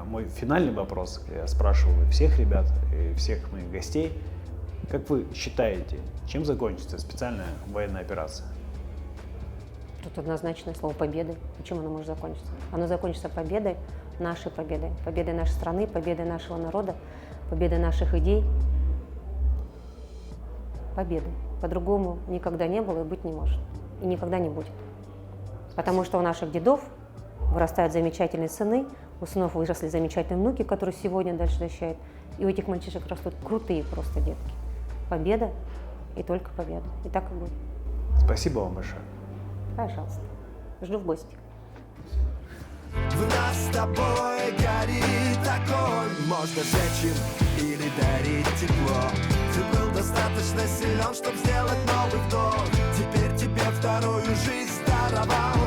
мой финальный вопрос. Я спрашиваю всех ребят и всех моих гостей. Как вы считаете, чем закончится специальная военная операция? Тут однозначное слово «победы». Чем оно может закончиться? Оно закончится победой, нашей победой. Победой нашей страны, победой нашего народа, победой наших идей. Победой. По-другому никогда не было и быть не может. И никогда не будет. Потому что у наших дедов вырастают замечательные сыны, у сынов выросли замечательные внуки, которые сегодня дальше защищают. И у этих мальчишек растут крутые просто детки. Победа и только победа. И так и будет. Спасибо вам большое. Пожалуйста. Жду в гости. В нас с тобой горит огонь. Можно жечь им или дарить тепло. Ты был достаточно силен, чтобы сделать новый вдох. Теперь тебе вторую жизнь даровал.